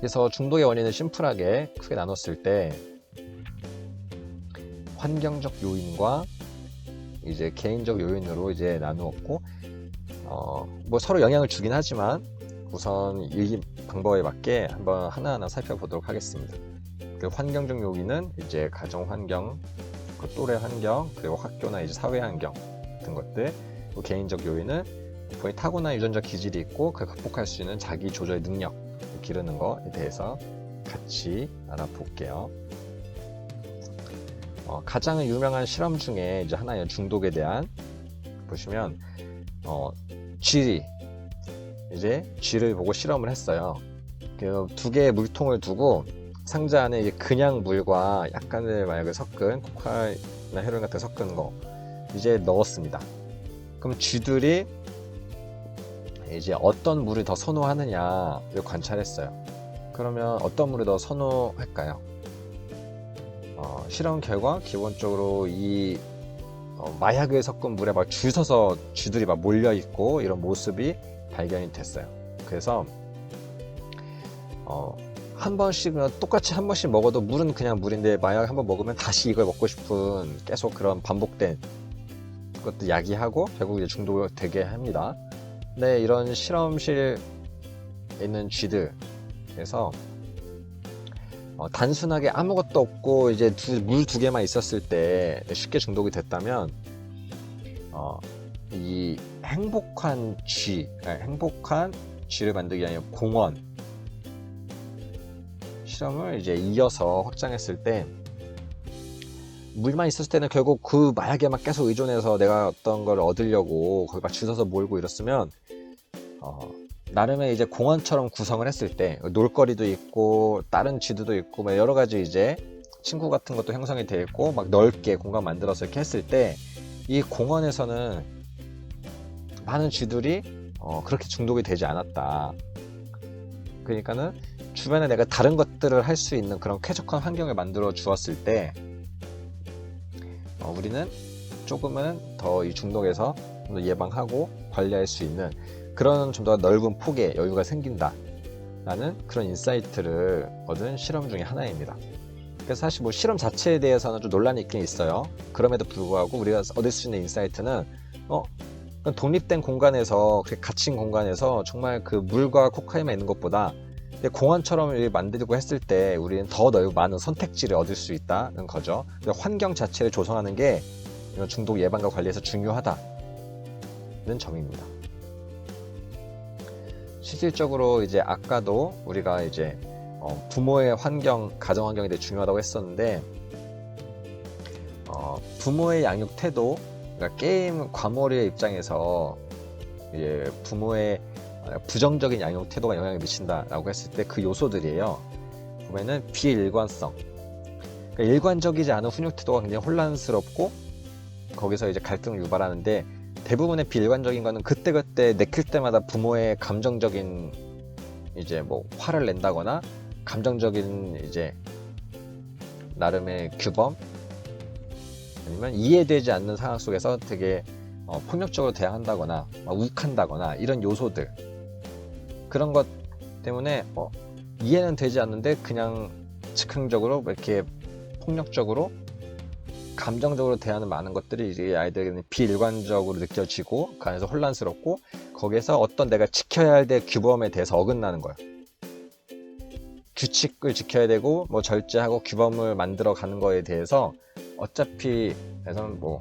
그래서 중독의 원인을 심플하게 크게 나눴을 때 환경적 요인과 이제 개인적 요인으로 이제 나누었고, 뭐 서로 영향을 주긴 하지만 우선 이 방법에 맞게 한번 하나하나 살펴보도록 하겠습니다. 그 환경적 요인은 이제 가정 환경, 그 또래 환경, 그리고 학교나 이제 사회 환경 같은 것들. 그 개인적 요인은 본인 타고난 유전적 기질이 있고 그걸 극복할 수 있는 자기 조절 능력 기르는 거에 대해서 같이 알아볼게요. 가장 유명한 실험 중에 이제 하나의 중독에 대한 보시면 쥐를 보고 실험을 했어요. 그 두 개의 물통을 두고 상자 안에 이제 그냥 물과 약간의 마약을 섞은 코카나 헤로인 같은 거 섞은 거 이제 넣었습니다. 그럼 쥐들이 이제 어떤 물을 더 선호하느냐를 관찰했어요. 그러면 어떤 물을 더 선호할까요? 실험 결과 기본적으로 이 마약을 섞은 물에 막 줄 서서 쥐들이 막 몰려 있고 이런 모습이 발견이 됐어요. 그래서 한 번씩은 똑같이 한 번씩 먹어도 물은 그냥 물인데 마약 한번 먹으면 다시 이걸 먹고 싶은 계속 그런 반복된 그것도 야기하고 결국 이제 중독이 되게 합니다. 네, 이런 실험실에 있는 쥐들에서 단순하게 아무것도 없고 이제 물 두 개만 있었을 때 쉽게 중독이 됐다면 이 행복한 쥐를 만들기 위한 공원 실험을 이제 이어서 확장했을 때 물만 있었을 때는 결국 그 마약에만 계속 의존해서 내가 어떤 걸 얻으려고 거기 막 줄 서서 몰고 이랬으면 나름의 이제 공원처럼 구성을 했을 때 놀거리도 있고 다른 쥐들도 있고 막 여러 가지 이제 친구 같은 것도 형성이 되어 있고 막 넓게 공간 만들어서 이렇게 했을 때 이 공원에서는 많은 쥐들이 그렇게 중독이 되지 않았다. 그러니까는 주변에 내가 다른 것들을 할 수 있는 그런 쾌적한 환경을 만들어 주었을 때 우리는 조금은 더 이 중독에서 좀 더 예방하고 관리할 수 있는 그런 좀 더 넓은 폭의 여유가 생긴다 라는 그런 인사이트를 얻은 실험 중에 하나입니다. 그래서 사실 뭐 실험 자체에 대해서는 좀 논란이 있긴 있어요. 그럼에도 불구하고 우리가 얻을 수 있는 인사이트는 독립된 공간에서 갇힌 공간에서 정말 그 물과 코카인만 있는 것보다 공원처럼 만들고 했을 때 우리는 더 많은 선택지를 얻을 수 있다는 거죠. 환경 자체를 조성하는 게 중독 예방과 관리에서 중요하다는 점입니다. 실질적으로 이제 아까도 우리가 이제 부모의 환경, 가정 환경이 되게 중요하다고 했었는데 부모의 양육 태도, 그러니까 게임 과몰이의 입장에서 이제 부모의 부정적인 양육 태도가 영향을 미친다라고 했을 때 그 요소들이에요. 보면은 비일관성, 그러니까 일관적이지 않은 훈육 태도가 굉장히 혼란스럽고 거기서 이제 갈등을 유발하는데 대부분의 비일관적인 거는 그때그때 내킬 때마다 부모의 감정적인 이제 뭐 화를 낸다거나 감정적인 이제 나름의 규범 아니면 이해되지 않는 상황 속에서 되게 폭력적으로 대항한다거나 욱한다거나 이런 요소들 그런 것 때문에 이해는 되지 않는데 그냥 즉흥적으로 이렇게 폭력적으로 감정적으로 대하는 많은 것들이 이제 아이들에게는 비일관적으로 느껴지고 그 안에서 혼란스럽고 거기에서 어떤 내가 지켜야 할 때 규범에 대해서 어긋나는 거예요. 규칙을 지켜야 되고 뭐 절제하고 규범을 만들어 가는 거에 대해서 어차피 그래서는 뭐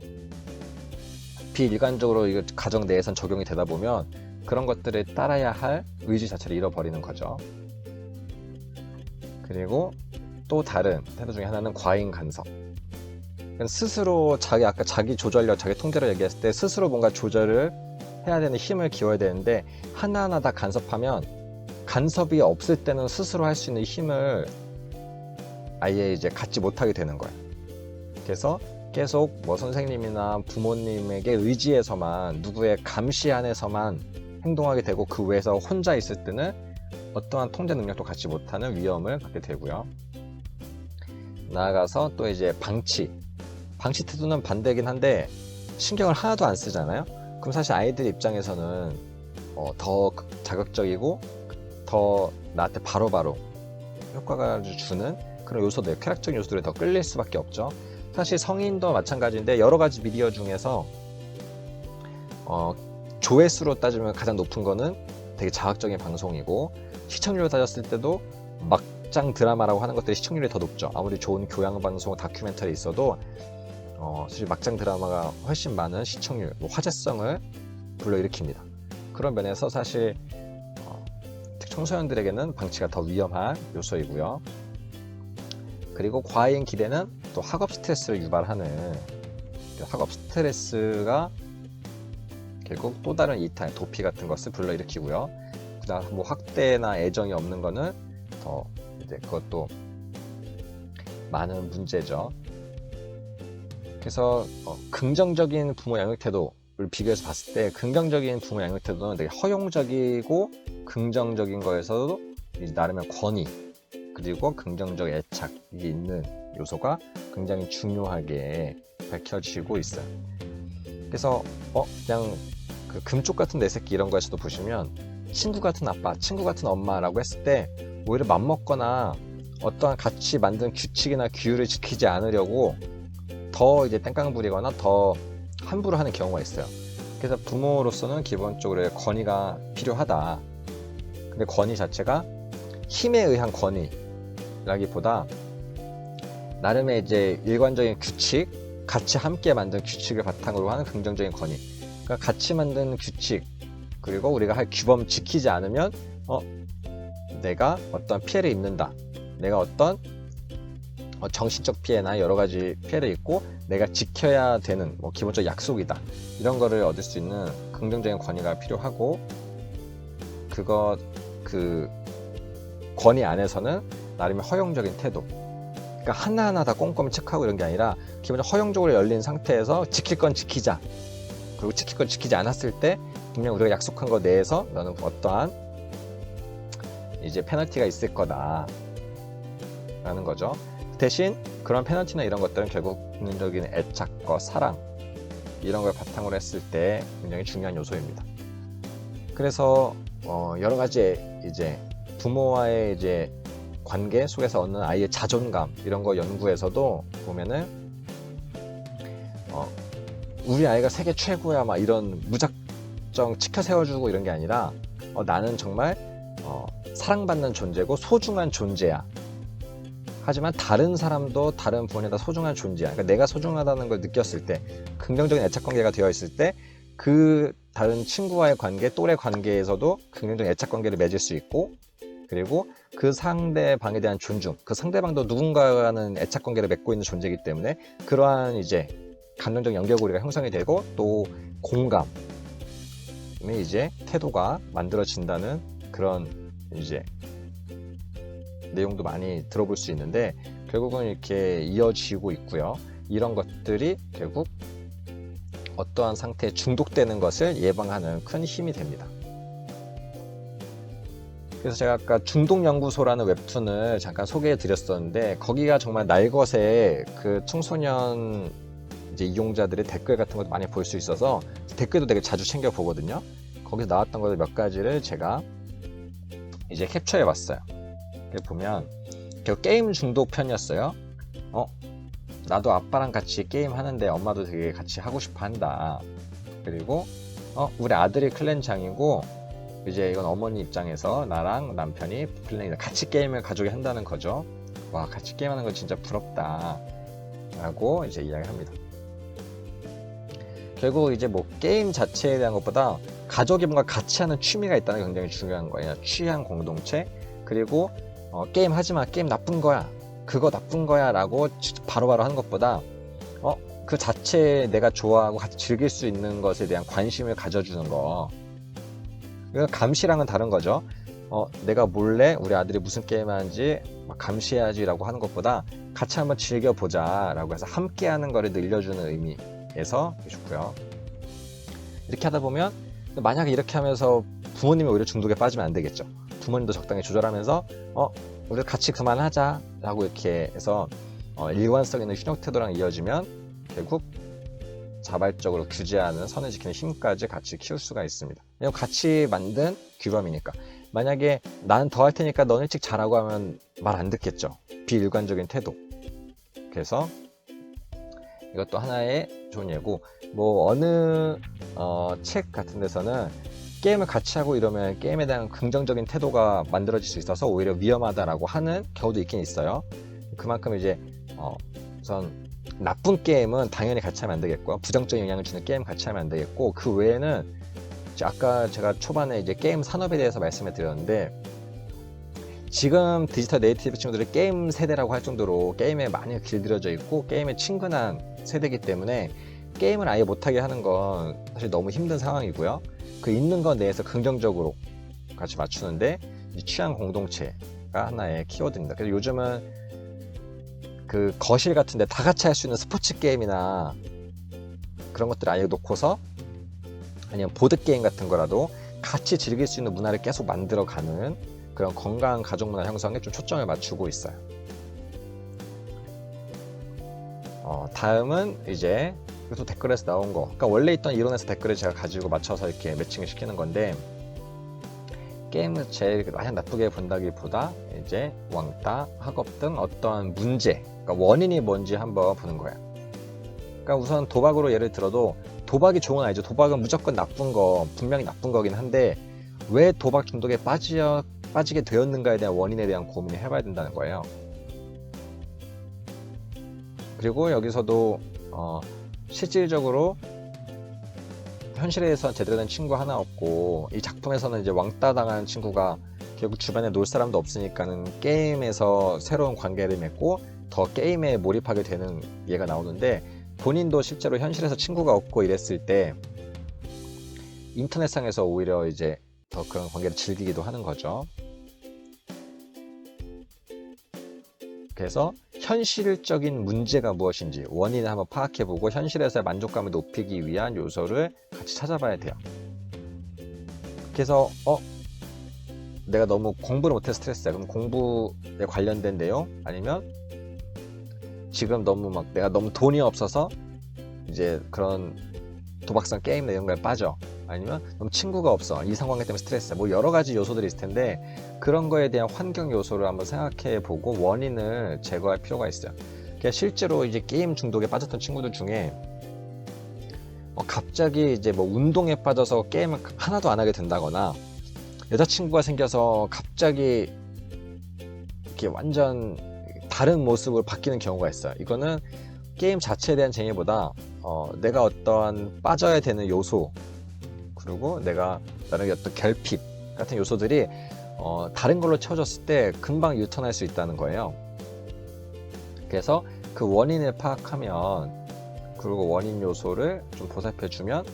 비일관적으로 이거 가정 내에선 적용이 되다 보면 그런 것들을 따라야 할 의지 자체를 잃어버리는 거죠. 그리고 또 다른 태도 중에 하나는 과잉 간섭. 스스로 자기 조절력, 자기 통제를 얘기했을 때 스스로 뭔가 조절을 해야 되는 힘을 기워야 되는데 하나하나 다 간섭하면 간섭이 없을 때는 스스로 할 수 있는 힘을 아예 이제 갖지 못하게 되는 거예요. 그래서 계속 뭐 선생님이나 부모님에게 의지해서만 누구의 감시 안에서만 행동하게 되고 그 외에서 혼자 있을 때는 어떠한 통제 능력도 갖지 못하는 위험을 갖게 되고요. 나아가서 또 이제 방치 태도는 반대긴 한데 신경을 하나도 안 쓰잖아요. 그럼 사실 아이들 입장에서는 더 자극적이고 더 나한테 바로바로 효과가 주는 그런 요소들, 쾌락적인 요소들이 더 끌릴 수밖에 없죠. 사실 성인도 마찬가지인데 여러 가지 미디어 중에서 조회수로 따지면 가장 높은 거는 되게 자극적인 방송이고, 시청률로 따졌을 때도 막장 드라마라고 하는 것들이 시청률이 더 높죠. 아무리 좋은 교양 방송, 다큐멘터리 있어도 사실 막장 드라마가 훨씬 많은 시청률, 화제성을 불러일으킵니다. 그런 면에서 사실 청소년들에게는 방치가 더 위험한 요소이고요. 그리고 과잉 기대는 또 학업 스트레스를 유발하는, 학업 스트레스가 결국 또 다른 이탈, 도피 같은 것을 불러일으키고요. 그다음 뭐 학대나 애정이 없는 거는 더 이제 그것도 많은 문제죠. 그래서 긍정적인 부모 양육 태도를 비교해서 봤을 때, 긍정적인 부모 양육 태도는 되게 허용적이고 긍정적인 거에서도 나름의 권위, 그리고 긍정적 애착이 있는 요소가 굉장히 중요하게 밝혀지고 있어요. 그래서 그냥 그 금쪽 같은 내 새끼 이런 거에서도 보시면, 친구 같은 아빠, 친구 같은 엄마라고 했을 때 오히려 맘먹거나 어떠한 같이 만든 규칙이나 규율을 지키지 않으려고 더 이제 땡깡 부리거나 더 함부로 하는 경우가 있어요. 그래서 부모로서는 기본적으로 권위가 필요하다. 근데 권위 자체가 힘에 의한 권위라기보다 나름의 이제 일관적인 규칙, 같이 함께 만든 규칙을 바탕으로 하는 긍정적인 권위. 그러니까 같이 만든 규칙, 그리고 우리가 할 규범 지키지 않으면 내가 어떤 피해를 입는다. 내가 어떤 정신적 피해나 여러 가지 피해를 입고 내가 지켜야 되는 기본적 약속이다. 이런 거를 얻을 수 있는 긍정적인 권위가 필요하고, 그 권위 안에서는 나름의 허용적인 태도. 그러니까 하나하나 다 꼼꼼히 체크하고 이런 게 아니라 기본적으로 허용적으로 열린 상태에서 지킬 건 지키자. 그리고 지킬 건 지키지 않았을 때 분명 우리가 약속한 거 내에서 너는 어떠한 이제 페널티가 있을 거다 라는 거죠. 대신 그런 페널티나 이런 것들은 결국 본능적인 애착과 사랑, 이런 걸 바탕으로 했을 때 굉장히 중요한 요소입니다. 그래서 여러 가지 이제 부모와의 이제 관계 속에서 얻는 아이의 자존감, 이런 거 연구에서도 보면은 우리 아이가 세계 최고야 막 이런 무작정 치켜 세워주고 이런 게 아니라 나는 정말 사랑받는 존재고 소중한 존재야. 하지만 다른 사람도 다른 부분에다 소중한 존재야. 그러니까 내가 소중하다는 걸 느꼈을 때, 긍정적인 애착관계가 되어 있을 때 그 다른 친구와의 관계, 또래 관계에서도 긍정적인 애착관계를 맺을 수 있고, 그리고 그 상대방에 대한 존중, 그 상대방도 누군가와는 애착관계를 맺고 있는 존재이기 때문에 그러한 이제 감정적 연결고리가 형성이 되고, 또 공감의 이제 태도가 만들어진다는 그런 이제 내용도 많이 들어볼 수 있는데, 결국은 이렇게 이어지고 있고요. 이런 것들이 결국 어떠한 상태에 중독되는 것을 예방하는 큰 힘이 됩니다. 그래서 제가 아까 중독연구소라는 웹툰을 잠깐 소개해 드렸었는데, 거기가 정말 날것의 그 청소년 이제 이용자들의 댓글 같은 것도 많이 볼 수 있어서 댓글도 되게 자주 챙겨 보거든요. 거기서 나왔던 것들 몇 가지를 제가 이제 캡처해 봤어요. 보면 게임 중독 편이었어요. 나도 아빠랑 같이 게임 하는데 엄마도 되게 같이 하고 싶어 한다. 그리고 우리 아들이 클랜장이고 이제 이건 어머니 입장에서 나랑 남편이 플랜이다. 같이 게임을 가족이 한다는 거죠. 와, 같이 게임하는 거 진짜 부럽다 라고 이제 이야기합니다. 결국 이제 게임 자체에 대한 것보다 가족이 뭔가 같이 하는 취미가 있다는 게 굉장히 중요한 거예요. 취향 공동체, 그리고 게임 하지마, 게임 나쁜 거야, 그거 나쁜 거야 라고 바로바로 하는 것보다 그 자체에 내가 좋아하고 같이 즐길 수 있는 것에 대한 관심을 가져주는 거. 그러니까 감시랑은 다른 거죠. 내가 몰래 우리 아들이 무슨 게임 하는지 감시해야지 라고 하는 것보다 같이 한번 즐겨보자 라고 해서 함께 하는 거를 늘려주는 의미에서 좋고요. 이렇게 하다 보면, 만약에 이렇게 하면서 부모님이 오히려 중독에 빠지면 안 되겠죠. 부모님도 적당히 조절하면서 우리 같이 그만하자 라고 이렇게 해서 일관성 있는 휴력 태도랑 이어지면 결국 자발적으로 규제하는, 선을 지키는 힘까지 같이 키울 수가 있습니다. 같이 만든 규범이니까. 만약에 나는 더 할 테니까 넌 일찍 자라고 하면 말 안 듣겠죠. 비일관적인 태도. 그래서 이것도 하나의 좋은 예고, 뭐 어느 책 같은 데서는 게임을 같이 하고 이러면 게임에 대한 긍정적인 태도가 만들어질 수 있어서 오히려 위험하다라고 하는 경우도 있긴 있어요. 그만큼 이제 우선 나쁜 게임은 당연히 같이 하면 안 되겠고요. 부정적인 영향을 주는 게임 같이 하면 안 되겠고, 그 외에는 이제 아까 제가 초반에 이제 게임 산업에 대해서 말씀을 드렸는데, 지금 디지털 네이티브 친구들이 게임 세대라고 할 정도로 게임에 많이 길들여져 있고 게임에 친근한 세대이기 때문에 게임을 아예 못하게 하는 건 사실 너무 힘든 상황이고요. 그 있는 것 내에서 긍정적으로 같이 맞추는데 취향 공동체가 하나의 키워드입니다. 그래서 요즘은 그 거실 같은데 다 같이 할 수 있는 스포츠 게임이나 그런 것들 아예 놓고서, 아니면 보드게임 같은 거라도 같이 즐길 수 있는 문화를 계속 만들어가는 그런 건강한 가족 문화 형성에 좀 초점을 맞추고 있어요. 다음은 이제 또 댓글에서 나온 거, 그러니까 원래 있던 이론에서 댓글을 제가 가지고 맞춰서 이렇게 매칭을 시키는 건데, 게임을 제일 마냥 나쁘게 본다기보다 이제 왕따, 학업 등 어떠한 문제, 그러니까 원인이 뭔지 한번 보는 거예요. 그러니까 우선 도박으로 예를 들어도 도박이 좋은 건 아니죠. 도박은 무조건 나쁜 거, 분명히 나쁜 거긴 한데 왜 도박 중독에 빠지게 되었는가에 대한 원인에 대한 고민을 해봐야 된다는 거예요. 그리고 여기서도 실질적으로 현실에서 제대로 된 친구 하나 없고, 이 작품에서는 이제 왕따 당한 친구가 결국 주변에 놀 사람도 없으니까는 게임에서 새로운 관계를 맺고 더 게임에 몰입하게 되는 예가 나오는데, 본인도 실제로 현실에서 친구가 없고 이랬을 때 인터넷상에서 오히려 이제 더 그런 관계를 즐기기도 하는 거죠. 그래서 현실적인 문제가 무엇인지 원인을 한번 파악해보고 현실에서의 만족감을 높이기 위한 요소를 같이 찾아봐야 돼요. 그래서 내가 너무 공부를 못해서 스트레스야. 그럼 공부에 관련된 내용, 아니면 지금 너무 내가 너무 돈이 없어서 이제 그런 도박성 게임 이런 거에 빠져, 아니면 너무 친구가 없어, 이성관계 때문에 스트레스, 뭐 여러 가지 요소들이 있을 텐데 그런 거에 대한 환경 요소를 한번 생각해 보고 원인을 제거할 필요가 있어요. 그러니까 실제로 이제 게임 중독에 빠졌던 친구들 중에 갑자기 이제 뭐 운동에 빠져서 게임을 하나도 안 하게 된다거나, 여자친구가 생겨서 갑자기 이렇게 완전 다른 모습으로 바뀌는 경우가 있어요. 이거는 게임 자체에 대한 재미보다 내가 어떠한 빠져야 되는 요소, 그리고 나름의 어떤 결핍 같은 요소들이 다른 걸로 채워졌을 때 금방 유턴할 수 있다는 거예요. 그래서 그 원인을 파악하면, 그리고 원인 요소를 좀 보살펴주면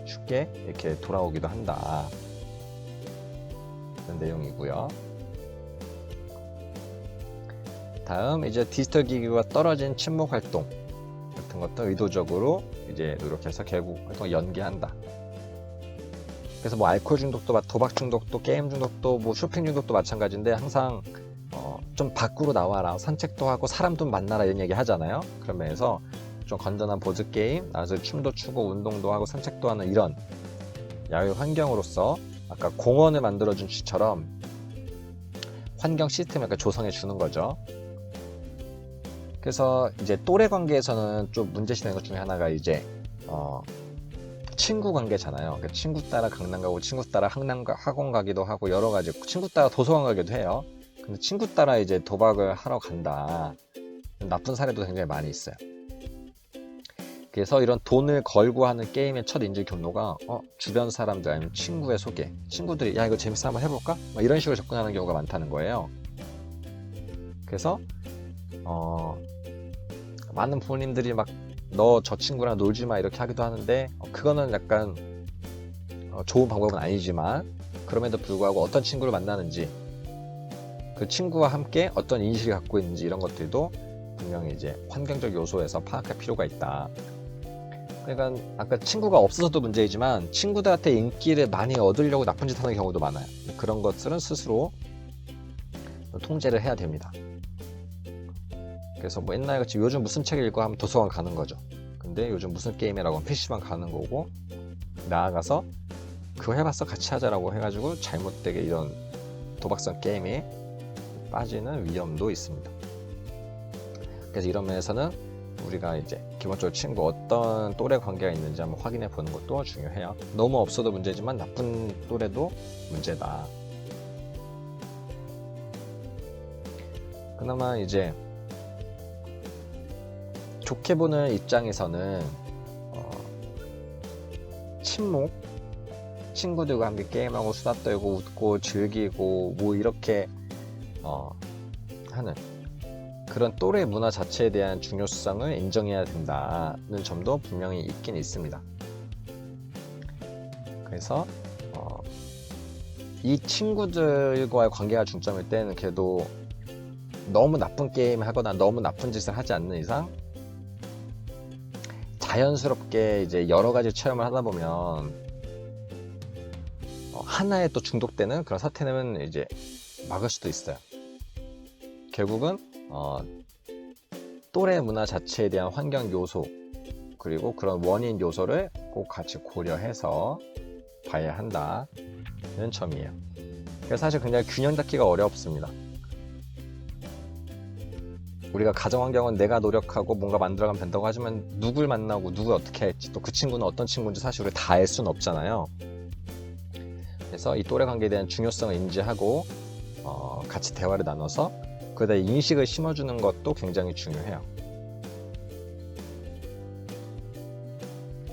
쉽게 이렇게 돌아오기도 한다, 그런 내용이고요. 다음 이제 디지털 기기가 떨어진 침묵 활동 같은 것도 의도적으로 이제 노력해서 결국 활동을 연계한다. 그래서 뭐 알코올 중독도, 도박 중독도, 게임 중독도, 뭐 쇼핑 중독도 마찬가지인데, 항상 좀 밖으로 나와라, 산책도 하고 사람도 만나라, 이런 얘기 하잖아요. 그런 면에서 좀 건전한 보드게임, 나와서 춤도 추고 운동도 하고 산책도 하는 이런 야외 환경으로서 아까 공원을 만들어준 시처럼 환경 시스템을 약간 조성해 주는 거죠. 그래서 이제 또래 관계에서는 좀 문제시되는 것 중에 하나가 이제 친구 관계잖아요. 그러니까 친구 따라 강남 가고 친구 따라 학원 가기도 하고 여러 가지, 친구 따라 도서관 가기도 해요. 근데 친구 따라 이제 도박을 하러 간다, 나쁜 사례도 굉장히 많이 있어요. 그래서 이런 돈을 걸고 하는 게임의 첫 인지 경로가 주변 사람들, 아니면 친구의 소개, 친구들이 야 이거 재밌어 한번 해볼까? 이런 식으로 접근하는 경우가 많다는 거예요. 그래서 많은 부모님들이 너 저 친구랑 놀지 마 이렇게 하기도 하는데, 그거는 약간 좋은 방법은 아니지만, 그럼에도 불구하고 어떤 친구를 만나는지, 그 친구와 함께 어떤 인식을 갖고 있는지, 이런 것들도 분명히 이제 환경적 요소에서 파악할 필요가 있다. 그러니까 아까 친구가 없어서도 문제이지만 친구들한테 인기를 많이 얻으려고 나쁜 짓 하는 경우도 많아요. 그런 것들은 스스로 통제를 해야 됩니다. 그래서 뭐 옛날같이 요즘 무슨 책을 읽고 하면 도서관 가는 거죠. 근데 요즘 무슨 게임이라고 하면 PC방 가는 거고, 나아가서 그거 해봤어? 같이 하자라고 해가지고 잘못되게 이런 도박성 게임에 빠지는 위험도 있습니다. 그래서 이런 면에서는 우리가 이제 기본적으로 친구 어떤 또래 관계가 있는지 한번 확인해 보는 것도 중요해요. 너무 없어도 문제지만 나쁜 또래도 문제다. 그나마 이제 좋게 보는 입장에서는 친목, 친구들과 함께 게임하고 수다 떨고 웃고 즐기고 뭐 이렇게 하는 그런 또래 문화 자체에 대한 중요성을 인정해야 된다는 점도 분명히 있긴 있습니다. 그래서 이 친구들과의 관계가 중점일 때는 그래도 너무 나쁜 게임을 하거나 너무 나쁜 짓을 하지 않는 이상 자연스럽게 이제 여러 가지 체험을 하다 보면 하나에 또 중독되는 그런 사태는 이제 막을 수도 있어요. 결국은 또래 문화 자체에 대한 환경 요소 그리고 그런 원인 요소를 꼭 같이 고려해서 봐야 한다는 점이에요. 그래서 사실 굉장히 균형 잡기가 어렵습니다. 우리가 가정환경은 내가 노력하고 뭔가 만들어가면 된다고 하지만 누굴 만나고 누굴 어떻게 할지 또 그 친구는 어떤 친구인지 사실 우리가 다 알 수는 없잖아요. 그래서 이 또래 관계에 대한 중요성을 인지하고 같이 대화를 나눠서 그에다 인식을 심어주는 것도 굉장히 중요해요.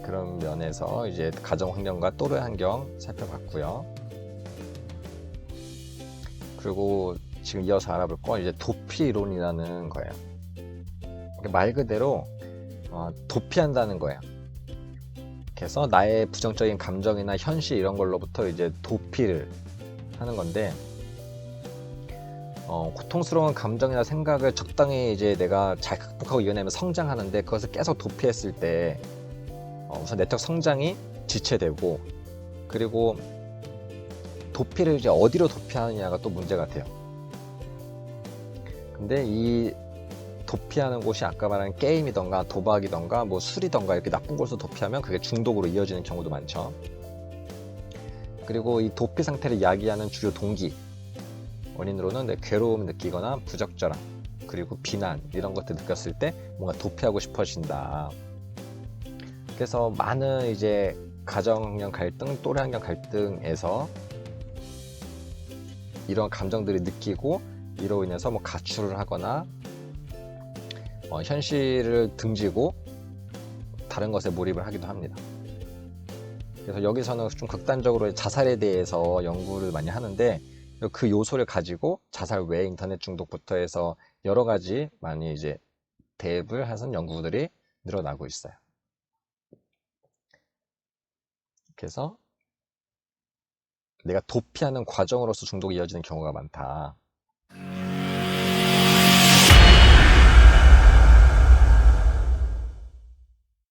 그런 면에서 이제 가정 환경과 또래 환경 살펴봤고요. 그리고 지금 이어서 알아볼 건 이제 도피 이론이라는 거예요. 말 그대로 도피한다는 거예요. 그래서 나의 부정적인 감정이나 현실 이런 걸로부터 이제 도피를 하는 건데 고통스러운 감정이나 생각을 적당히 이제 내가 잘 극복하고 이겨내면 성장하는데 그것을 계속 도피했을 때 우선 내적 성장이 지체되고 그리고 도피를 이제 어디로 도피하느냐가 또 문제가 돼요. 근데 이 도피하는 곳이 아까 말한 게임이던가 도박이던가 뭐 술이던가 이렇게 나쁜 곳으로 도피하면 그게 중독으로 이어지는 경우도 많죠. 그리고 이 도피 상태를 야기하는 주요 동기 원인으로는 괴로움을 느끼거나 부적절함 그리고 비난 이런 것들 느꼈을 때 뭔가 도피하고 싶어진다. 그래서 많은 이제 가정환경 갈등, 또래 환경 갈등에서 이런 감정들을 느끼고 이로 인해서 뭐 가출을 하거나 현실을 등지고 다른 것에 몰입을 하기도 합니다. 그래서 여기서는 좀 극단적으로 자살에 대해서 연구를 많이 하는데 그 요소를 가지고 자살 외 인터넷 중독부터 해서 여러 가지 많이 이제 대입을 하는 연구들이 늘어나고 있어요. 그래서 내가 도피하는 과정으로서 중독이 이어지는 경우가 많다.